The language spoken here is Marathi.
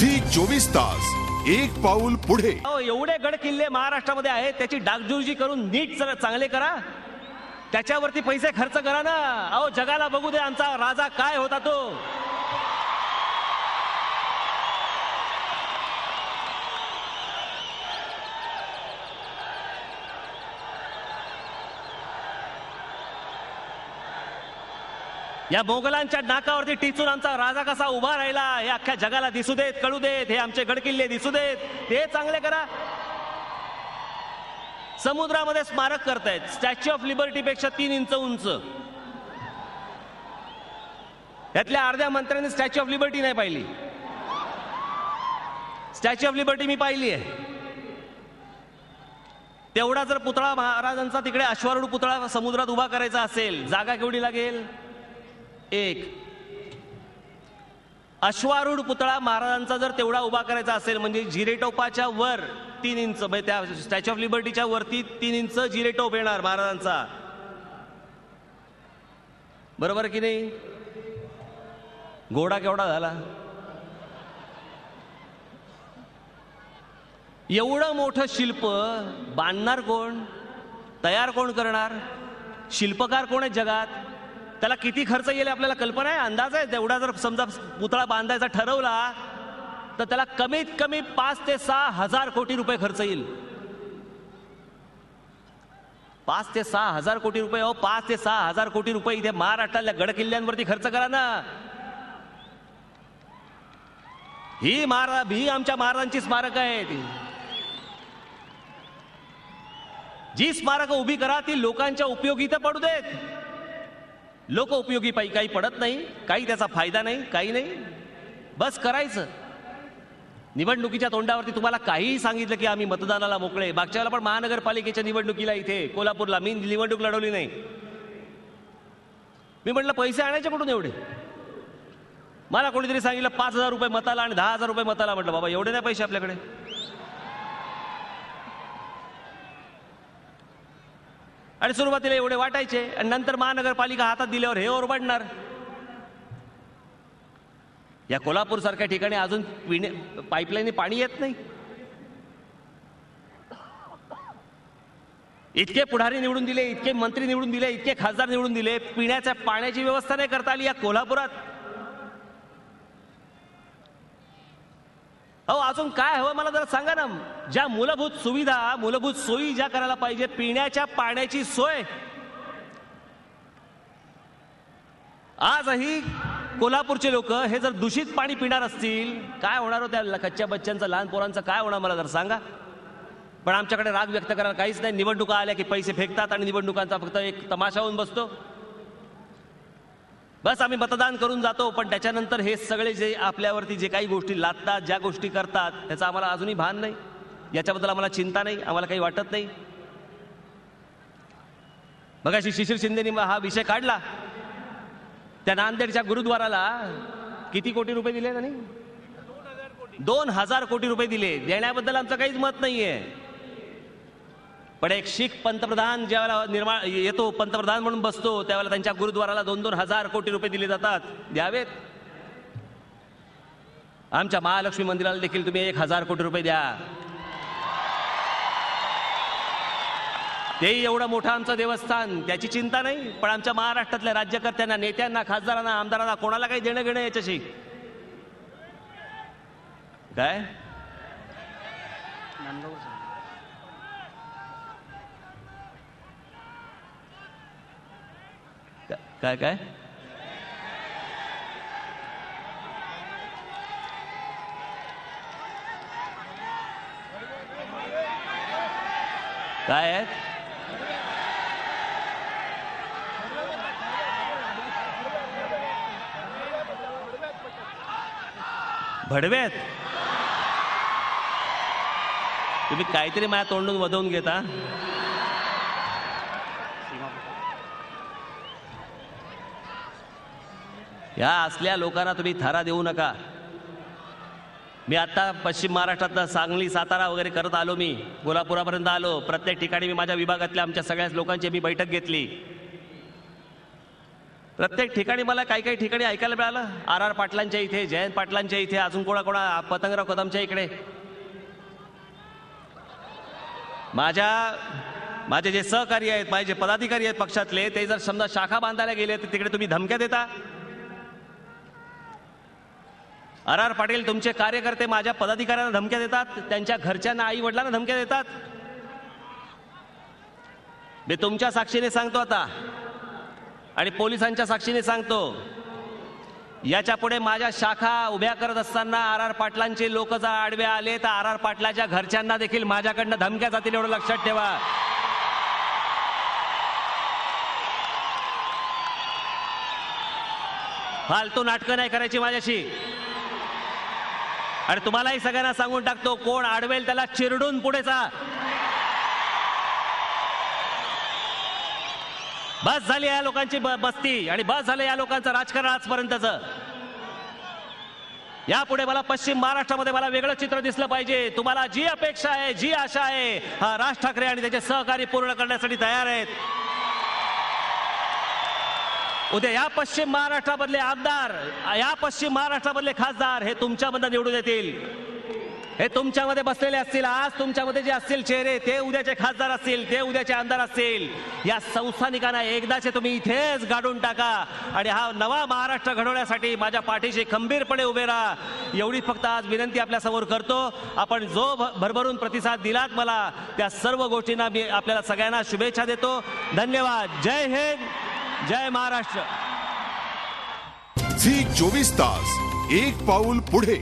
झी 24 तास एक पाऊल पुढे. एवढे गड किल्ले महाराष्ट्रामध्ये आहेत, त्याची डागडुजी करून नीट चांगले करा, त्याच्यावरती पैसे खर्च करा ना. अहो जगाला बघू दे आमचा राजा काय होता तो. या मोगलांच्या नाकावरती टिचून आमचा राजा कसा उभा राहिला हे अख्ख्या जगाला दिसू देत, कळू देत. हे आमचे गडकिल्ले दिसू देत, ते चांगले करा. समुद्रामध्ये स्मारक करतायत, स्टॅच्यू ऑफ लिबर्टी पेक्षा 3 इंच उंच. यातल्या अर्ध्या मंत्र्यांनी स्टॅच्यू ऑफ लिबर्टी नाही पाहिली. स्टॅच्यू ऑफ लिबर्टी मी पाहिली आहे. तेवढा जर पुतळा महाराजांचा तिकडे अश्वारूढ पुतळा समुद्रात उभा करायचा असेल, जागा केवढी लागेल? एक अश्वारूढ पुतळा महाराजांचा जर तेवढा उभा करायचा असेल म्हणजे जिरेटोपाच्या वर 3 इंच, म्हणजे त्या स्टॅच्यू ऑफ लिबर्टीच्या वरती 3 इंच जिरेटोप येणार महाराजांचा. बरोबर की नाही? घोडा केवढा झाला? एवढं मोठं शिल्प बांधणार कोण? तयार कोण करणार? शिल्पकार कोण आहेत जगात? त्याला किती खर्च येईल आपल्याला कल्पना आहे, अंदाज आहे? तेवढा जर समजा पुतळा बांधायचा ठरवला तर त्याला कमीत कमी 5 ते 6 हजार कोटी रुपये खर्च येईल. 5 ते 6 हजार कोटी रुपये. 5 ते 6 हजार कोटी रुपये इथे महाराष्ट्रातल्या गडकिल्ल्यांवरती खर्च करा ना. ही आमच्या महाराजांची स्मारक आहेत. जी स्मारक उभी करा ती लोकांच्या उपयोगी तर पडू देत. लोक उपयोगी काही पडत नाही, काही त्याचा फायदा नाही, काही नाही. बस करायचं. निवडणुकीच्या तोंडावरती तुम्हाला काहीही सांगितलं की आम्ही मतदानाला मोकळे. मागच्या वेळेला पण महानगरपालिकेच्या निवडणुकीला इथे कोल्हापूरला मी निवडणूक लढवली नाही. मी म्हटलं पैसे आणायचे कुठून एवढे? मला कोणीतरी सांगितलं 5,000 रुपये मताला आणि 10,000 रुपये मताला. म्हटलं बाबा एवढे नाही पैसे आपल्याकडे. आणि सुरुवातीला एवढे वाटायचे आणि नंतर महानगरपालिका हातात दिल्यावर हे ओरबाडणार. या कोल्हापूर सारख्या ठिकाणी अजून पाईपलाईन पाणी येत नाही. इतके पुढारी निवडून दिले, इतके मंत्री निवडून दिले, इतके खासदार निवडून दिले, पिण्याच्या पाण्याची व्यवस्था नाही करता आली या कोल्हापुरात. अहो अजून काय हवं मला जरा सांगा ना. ज्या मूलभूत सुविधा, मूलभूत सोयी ज्या करायला पाहिजे, पिण्याच्या पाण्याची सोय आजही कोल्हापूरचे लोक हे जर दूषित पाणी पिणार असतील काय होणार? त्या कच्च्या बच्चांचं, लहान पोरांचं काय होणार मला जर सांगा. पण आमच्याकडे राग व्यक्त करायला काहीच नाही. निवडणुका आल्या की पैसे फेकतात आणि निवडणुकांचा फक्त एक तमाशा होऊन बसतो. बस आम्ही मतदान करून जातो, पण त्याच्यानंतर हे सगळे जे आपल्यावरती जे काही गोष्टी लादतात, ज्या गोष्टी करतात, त्याचा आम्हाला अजूनही भान नाही. याच्याबद्दल आम्हाला चिंता नाही, आम्हाला काही वाटत नाही. मगाशी शिशिर शिंदेनी हा विषय काढला. त्या नांदेडच्या गुरुद्वाराला किती कोटी रुपये दिले त्यांनी? 2,000 कोटी रुपये दिले. देण्याबद्दल आमचं काहीच मत नाहीये. पण एक शीख पंतप्रधान ज्यावेळेला येतो, पंतप्रधान म्हणून बसतो, त्यावेळेला त्यांच्या गुरुद्वाराला 2-2 हजार कोटी रुपये दिले जातात. द्यावेत. आमच्या महालक्ष्मी मंदिराला देखील तुम्ही 1,000 कोटी रुपये द्या. तेही एवढं मोठं आमचं देवस्थान, त्याची चिंता नाही. पण आमच्या महाराष्ट्रातल्या राज्यकर्त्यांना, नेत्यांना, खासदारांना, आमदारांना कोणाला काही देणं घेणं याच्याशी काय? काय काय काय आहे? भडव्यात तुम्ही काहीतरी माझ्या तोंडून वधवून घेता. या असल्या लोकांना तुम्ही थारा देऊ नका. मी आता पश्चिम महाराष्ट्रात सांगली, सातारा वगैरे करत आलो. मी कोल्हापुरापर्यंत आलो. प्रत्येक ठिकाणी मी माझ्या विभागातल्या आमच्या सगळ्याच लोकांची मी बैठक घेतली. प्रत्येक ठिकाणी मला काही ठिकाणी ऐकायला मिळालं, आर पाटलांच्या इथे, जयंत पाटलांच्या इथे, अजून कोणा पतंगराव कदमच्या इकडे. माझे जे सहकारी आहेत, माझे जे पदाधिकारी आहेत पक्षातले, ते जर समजा शाखा बांधायला गेले तर तिकडे तुम्ही धमक्या देता. आर पाटील तुमचे कार्यकर्ते माझ्या पदाधिकाऱ्यांना धमक्या देतात, त्यांच्या घरच्यांना, आई वडिलांना धमक्या देतात. मी तुमच्या साक्षीने सांगतो आता आणि पोलिसांच्या साक्षीने सांगतो, याच्या पुढे माझ्या शाखा उभ्या करत असताना आर पाटलांचे लोक जर आडवे आले तर आर पाटलाच्या घरच्यांना देखील माझ्याकडनं धमक्या जातील, एवढं लक्षात ठेवा. फालतू नाटकं नाही करायची माझ्याशी. आणि तुम्हालाही सगळ्यांना सांगून टाकतो, कोण आडवेल त्याला चिरडून पुढे जा. बस झाली या लोकांची बस्ती आणि बस झालं या लोकांचं राजकारण आजपर्यंतचं. यापुढे मला पश्चिम महाराष्ट्रामध्ये मला वेगळं चित्र दिसलं पाहिजे. तुम्हाला जी अपेक्षा आहे, जी आशा आहे, हा राज ठाकरे आणि त्याचे सहकारी पूर्ण करण्यासाठी तयार आहेत. उद्या या पश्चिम महाराष्ट्रामधले आमदार, या पश्चिम महाराष्ट्रामधले खासदार हे तुमच्यामधून निवडून येतील. हे तुमच्यामध्ये बसलेले असतील. आज तुमच्यामध्ये जे असतील चेहरे, ते उद्याचे खासदार असतील, ते उद्याचे आमदार असतील. या संस्थानिकांना एकदाचे तुम्ही इथेच गाडून टाका आणि हा नवा महाराष्ट्र घडवण्यासाठी माझ्या पाठीशी खंबीरपणे उभे राहा, एवढी फक्त आज विनंती आपल्या समोर करतो. आपण जो भरभरून प्रतिसाद दिलात मला, त्या सर्व गोष्टींना मी आपल्याला सगळ्यांना शुभेच्छा देतो. धन्यवाद. जय हिंद, जय महाराष्ट्र. झी 24 तास, एक पाऊल पुढे.